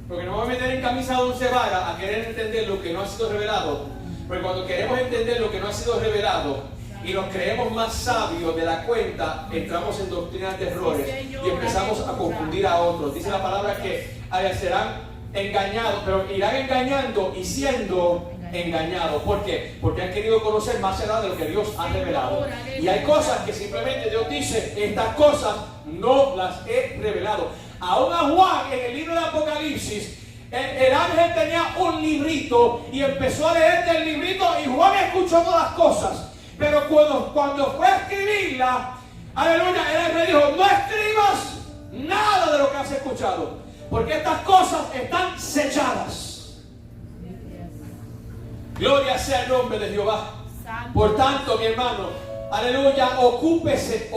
Porque no me voy a meter en camisa de 11 varas a querer entender lo que no ha sido revelado. Porque cuando queremos entender lo que no ha sido revelado y nos creemos más sabios de la cuenta, entramos en doctrinas de errores y empezamos a confundir a otros. Dice la palabra que serán engañados, pero irán engañando y siendo engañados. ¿Por qué? Porque han querido conocer más allá de lo que Dios ha revelado. Y hay cosas que simplemente Dios dice: estas cosas no las he revelado. Aún a Juan, en el libro de Apocalipsis, el ángel tenía un librito y empezó a leer del librito, y Juan escuchó todas las cosas. Pero cuando fue a escribirla, aleluya, el ángel dijo: no escribas nada de lo que has escuchado, porque estas cosas están selladas. Gloria sea el nombre de Jehová. Por tanto, mi hermano, aleluya, ocúpese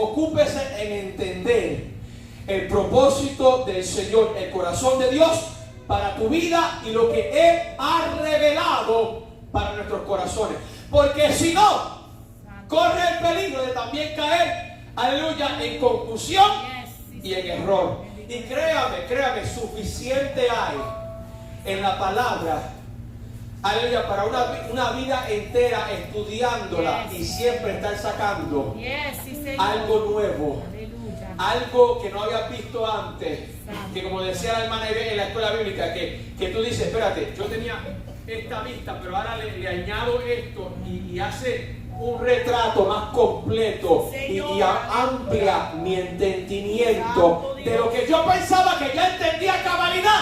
en entender el propósito del Señor, el corazón de Dios para tu vida y lo que Él ha revelado para nuestros corazones. Porque si no, corre el peligro de también caer, aleluya, en confusión y en error. Y créame, suficiente hay en la palabra, aleluya, para una vida entera estudiándola y siempre estar sacando algo nuevo, algo que no habías visto antes. Que como decía la hermana Ibe en la escuela bíblica, que tú dices: espérate, yo tenía esta vista, pero ahora le añado esto y hace un retrato más completo y amplia mi entendimiento de lo que yo pensaba que ya entendía a cabalidad.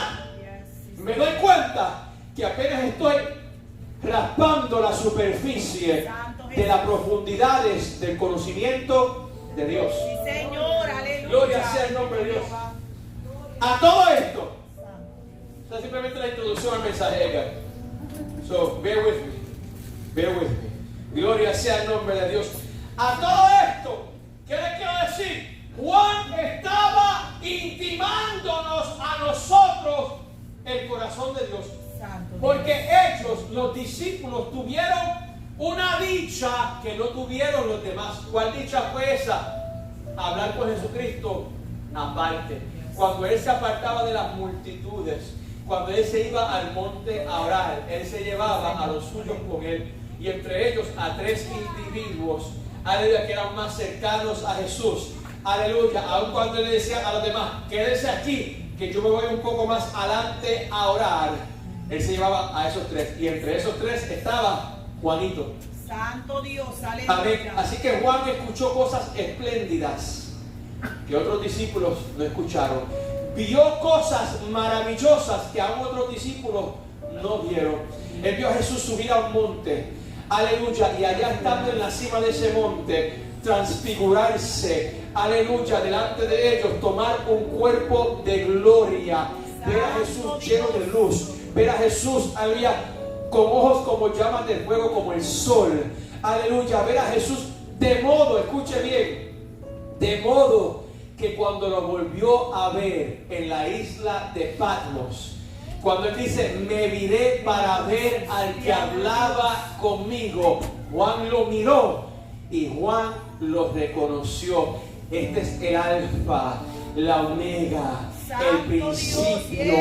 Me doy cuenta que apenas estoy raspando la superficie de las profundidades del conocimiento de Dios. Sí, Señor, aleluya. Gloria sea el nombre de Dios. A todo esto, esta es simplemente la introducción al mensaje, Edgar. So, bear with me. Gloria sea el nombre de Dios. A todo esto, ¿qué les quiero decir? Juan estaba intimándonos a nosotros el corazón de Dios. Porque ellos, los discípulos, tuvieron una dicha que no tuvieron los demás. ¿Cuál dicha fue esa? Hablar con Jesucristo aparte. Cuando Él se apartaba de las multitudes, cuando Él se iba al monte a orar, Él se llevaba a los suyos con Él, y entre ellos a 3 individuos, aleluya, que eran más cercanos a Jesús, aleluya. Aun cuando Él le decía a los demás, quédense aquí, que yo me voy un poco más adelante a orar, Él se llevaba a esos 3, y entre esos 3 estaba Juanito. Santo Dios, Amén. aleluya. Así que Juan escuchó cosas espléndidas que otros discípulos no escucharon. Vio cosas maravillosas que aún otros discípulos no vieron. Él vio a Jesús subir a un monte, aleluya, y allá estando en la cima de ese monte, transfigurarse, aleluya, delante de ellos, tomar un cuerpo de gloria, ver a Jesús lleno de luz, ver a Jesús, aleluya, con ojos como llamas de fuego, como el sol, aleluya, ver a Jesús de modo, escuche bien, de modo que cuando lo volvió a ver en la isla de Patmos, cuando Él dice, me viré para ver al que hablaba conmigo, Juan lo miró y Juan lo reconoció. Este es el alfa, la omega, el principio,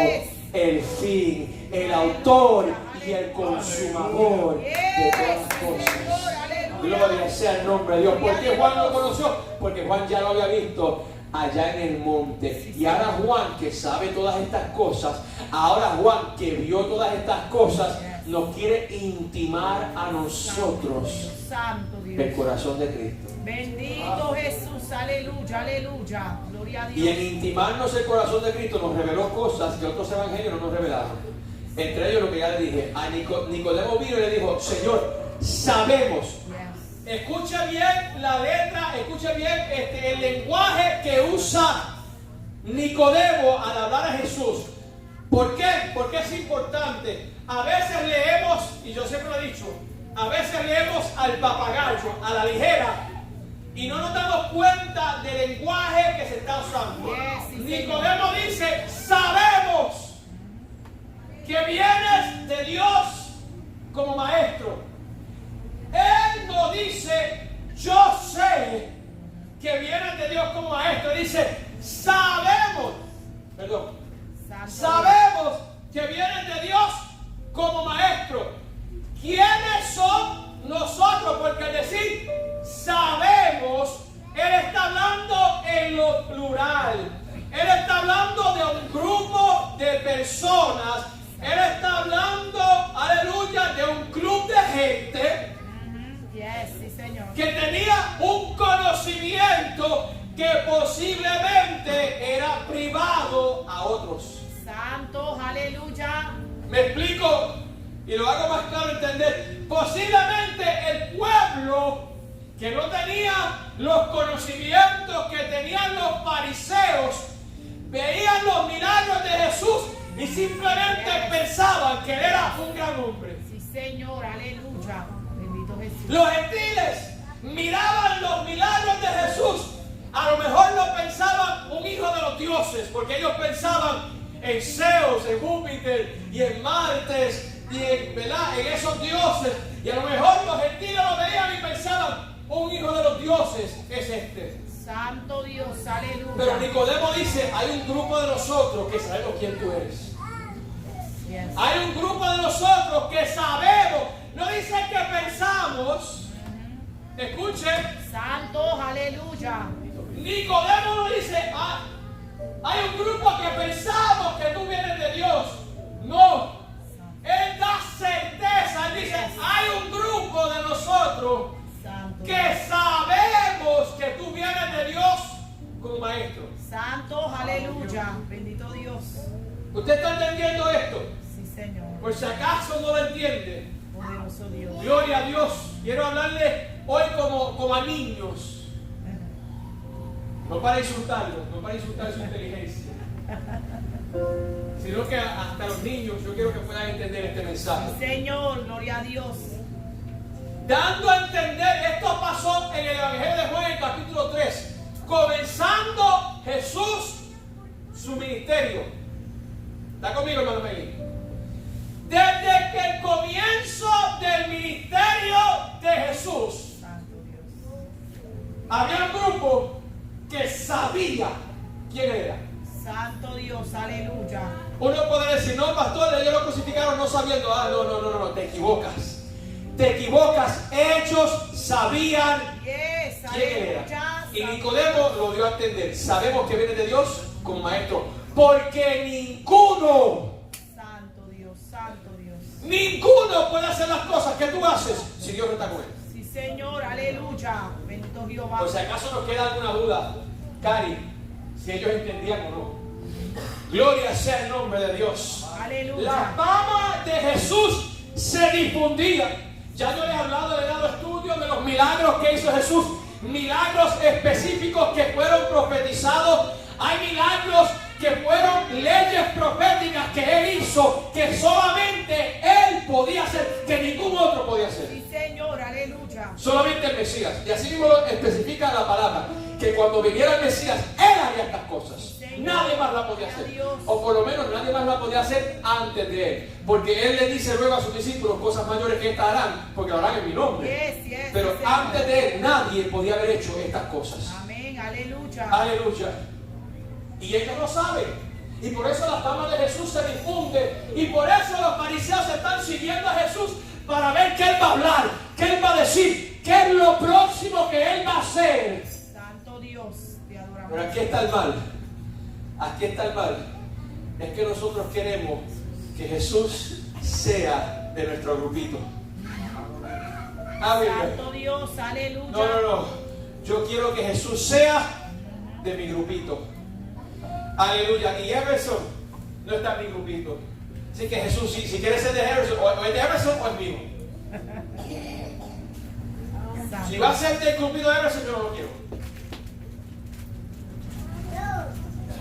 el fin, el autor y el consumador de todas las cosas. Gloria sea el nombre de Dios. ¿Por qué Juan lo conoció? Porque Juan ya lo había visto allá en el monte. Y ahora Juan, que sabe todas estas cosas, ahora Juan, que vio todas estas cosas, nos quiere intimar a nosotros el corazón de Cristo. Bendito Jesús, aleluya, aleluya, gloria a Dios. Y en intimarnos el corazón de Cristo nos reveló cosas que otros evangelios no nos revelaron. Entre ellos lo que ya le dije, a Nicodemo vino y le dijo, Señor, sabemos. Escucha bien la letra, escucha bien el lenguaje que usa Nicodemo al hablar a Jesús. ¿Por qué? Porque es importante. A veces leemos, y yo siempre lo he dicho, a veces leemos al papagayo, a la ligera, y no nos damos cuenta del lenguaje que se está usando. Nicodemo dice, sabemos que vienes de Dios como maestro. Él no dice, yo sé que vienes de Dios como maestro. Dice, sabemos que vienes de Dios como maestro. ¿Quiénes son nosotros? Porque al decir sabemos, Él está hablando en lo plural. Él está hablando de un grupo de personas. Él está hablando, aleluya, de un club de gente que tenía un conocimiento que posiblemente era privado a otros. Santo, aleluya. Me explico y lo hago más claro entender. Posiblemente el pueblo que no tenía los conocimientos que tenían los fariseos, veían los milagros de Jesús y simplemente pensaban que él era un gran hombre. Sí, Señor, aleluya. Bendito Jesús. Los gentiles miraban los milagros de Jesús. A lo mejor no pensaban un hijo de los dioses, porque ellos pensaban en Zeus, en Júpiter y en Martes y en esos dioses. Y a lo mejor los gentiles lo veían y pensaban, un hijo de los dioses es este. Santo Dios, aleluya. Pero Nicodemo dice, hay un grupo de nosotros que sabemos quién tú eres. Hay un grupo de nosotros que sabemos. No dice que pensamos. Escuchen. Santo, aleluya. Nicodemo no dice, hay un grupo que pensamos que tú vienes de Dios. No. Él da certeza. Él dice, hay un grupo de nosotros que sabemos que tú vienes de Dios como maestro. Santo, aleluya. Bendito Dios. ¿Usted está entendiendo esto? Sí, Señor. Por si acaso no lo entiende. Poderoso Dios. Gloria a Dios. Quiero hablarle hoy como a niños. No para insultarlos, no para insultar su inteligencia, sino que hasta los niños yo quiero que puedan entender este mensaje. Señor, gloria a Dios. Dando a entender, esto pasó en el Evangelio de Juan, en el capítulo 3, comenzando Jesús su ministerio. ¿Está conmigo, hermano Miguel? Desde que el comienzo del ministerio Había un grupo que sabía quién era. Santo Dios, aleluya. Uno puede decir, no, pastor, ellos lo crucificaron no sabiendo. No, te equivocas. Te equivocas. Ellos sabían Yes, quién era. aleluya. Y Nicodemo lo dio a entender. Sabemos que viene de Dios como maestro. Porque ninguno puede hacer las cosas que tú haces si Dios no está con él. Sí, Señor, aleluya. Bendito Jehová. Por si acaso nos queda alguna duda, Cari, si ellos entendían o no. Gloria sea el nombre de Dios. Aleluya. La fama de Jesús se difundía. Ya yo les he hablado, le he dado estudios de los milagros que hizo Jesús. Milagros específicos que fueron profetizados. Hay milagros que fueron leyes proféticas que Él hizo, que solamente Él podía hacer, que ningún otro podía hacer. Sí, Señor, aleluya. Solamente el Mesías. Y así mismo lo especifica la palabra, que cuando viniera el Mesías, Él haría estas cosas. Nadie más la podía hacer. O por lo menos nadie más la podía hacer antes de Él. Porque Él le dice luego a sus discípulos, cosas mayores que estas harán, porque lo harán en mi nombre. Yes, Pero sí, antes de Él, nadie podía haber hecho estas cosas. Amén, aleluya. Aleluya. Y ellos lo saben. Y por eso la fama de Jesús se difunde. Y por eso los fariseos están siguiendo a Jesús para ver qué Él va a hablar, qué Él va a decir, qué es lo próximo que Él va a hacer. Santo Dios, te adoramos. Pero aquí está el mal. Aquí está el mal. Es que nosotros queremos que Jesús sea de nuestro grupito. Amén. Santo Dios, aleluya. No. Yo quiero que Jesús sea de mi grupito. Aleluya. Y Everson no está en mi grupito. Así que Jesús, si quieres ser de Everson, o es de Everson o es mío. Santo. Si va a ser del grupito de Everson, yo no lo quiero.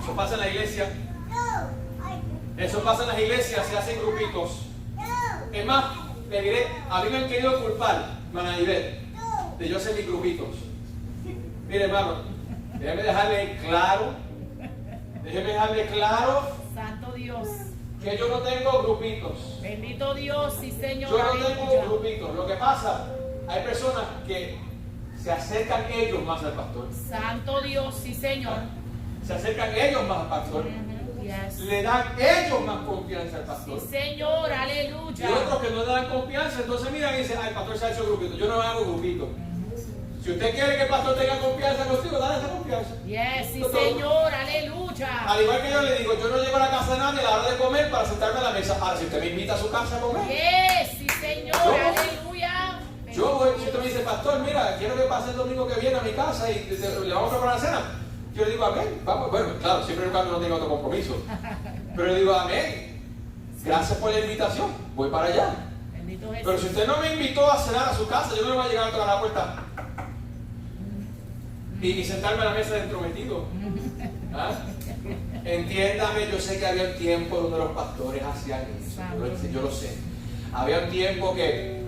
Eso pasa en la iglesia. Eso pasa en las iglesias, se hacen grupitos. Es más, le diré, a mí me han querido culpar, hermana Ivette, de yo ser mis grupitos. Mire, hermano, déjeme dejarle claro Santo Dios. que yo no tengo grupitos. Bendito Dios, sí, Señor. Yo no tengo aleluya. grupitos. Lo que pasa, hay personas que se acercan ellos más al pastor. Santo Dios, sí, Señor. Se acercan ellos más al pastor. Yes. Le dan ellos más confianza al pastor. Sí, Señor, Y aleluya. otros que no le dan confianza, entonces miran y dicen, el pastor se ha hecho grupito. Yo no hago grupito. Si usted quiere que el pastor tenga confianza contigo, dale esa confianza. Yes, sí, Todo. Señor, aleluya. Al igual que yo le digo, yo no llego a la casa de nadie a la hora de comer para sentarme a la mesa. Ahora, si usted me invita a su casa a comer, Yes, sí, Señor, Yo- aleluya. yo voy. Si usted me dice, pastor, mira, quiero que pase el domingo que viene a mi casa y le vamos a preparar la cena. Yo le digo, amén. Vamos. Bueno, claro, siempre y cuando no tenga otro compromiso. Pero le digo, amén. Gracias por la invitación. Voy para allá. Bendito Pero Jesús. si usted no me invitó a cenar a su casa, yo no le voy a llegar a tocar la puerta y sentarme a la mesa de entrometido. ¿Ah? Entiéndame, yo sé que había un tiempo donde los pastores hacían eso. Yo lo sé. Había un tiempo que,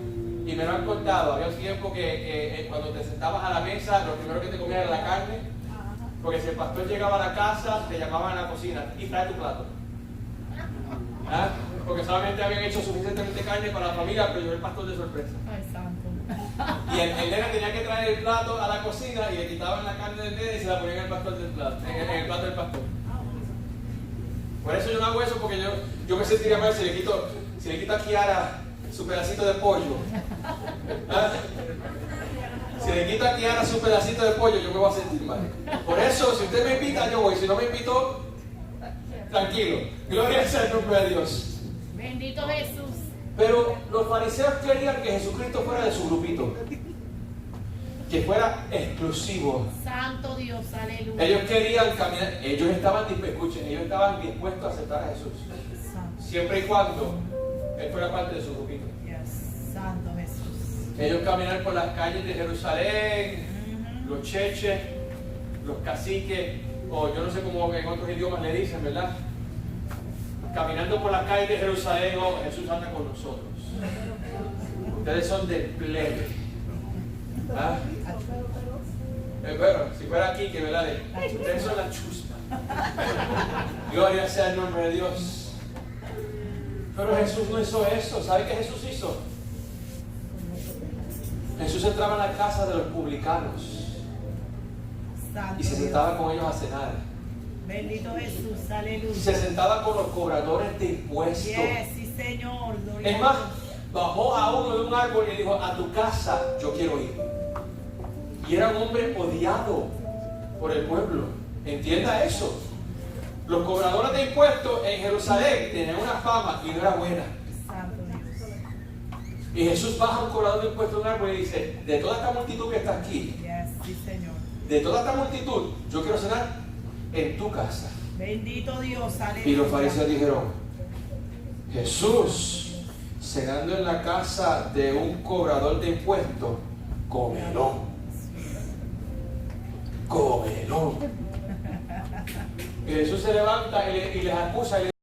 y me lo han contado, había un tiempo que cuando te sentabas a la mesa, lo primero que te comías era la carne. Porque si el pastor llegaba a la casa, te llamaban a la cocina y trae tu plato. ¿Ah? Porque solamente habían hecho suficientemente carne para la familia, pero llegó el pastor de sorpresa. Ay, santo. Y el nene tenía que traer el plato a la cocina y le quitaban la carne del nene y se la ponían en el plato del plato, en el plato del pastor. Por eso yo no hago eso, porque yo me sentiría mal si le quito a Kiara su pedacito de pollo. ¿Ah? Si le quito a Kiara su pedacito de pollo, yo me voy a sentir mal. Por eso, si usted me invita, yo voy. Si no me invitó, tranquilo. Gloria sea el nombre de Dios. Bendito Jesús. Pero los fariseos querían que Jesucristo fuera de su grupito, que fuera exclusivo. Santo Dios, aleluya. Ellos querían caminar, ellos estaban dispuestos a aceptar a Jesús, Santo. siempre y cuando Él fuera parte de su grupito. Yes. Santo Jesús. Ellos caminar por las calles de Jerusalén, los cheches, los caciques, o yo no sé cómo en otros idiomas le dicen, ¿verdad? Caminando por las calles de Jerusalén, oh, Jesús anda con nosotros. Ustedes son del plebe. ¿Ah? Bueno, si fuera aquí, que verdad, ustedes son la chusma. Gloria sea el nombre de Dios. Pero Jesús no hizo eso. ¿Sabe qué Jesús hizo? Jesús entraba en la casa de los publicanos Santo y se Dios. sentaba con ellos a cenar. Bendito Jesús, aleluya. Se sentaba con los cobradores de impuestos. Yes, sí, Señor. Gloria Es a más, Dios. bajó a uno de un árbol y dijo, a tu casa yo quiero ir. Y era un hombre odiado por el pueblo. Entienda eso. Los cobradores de impuestos en Jerusalén tenían una fama y no era buena. Santo Dios. Y Jesús baja a un cobrador de impuestos de un árbol y dice, de toda esta multitud que está aquí, Yes, sí, Señor. de toda esta multitud, yo quiero cenar en tu casa. Bendito Dios, aleluya. Y los fariseos dijeron, Jesús, cenando en la casa de un cobrador de impuestos, comelón. Comelón. Y Jesús se levanta y les acusa y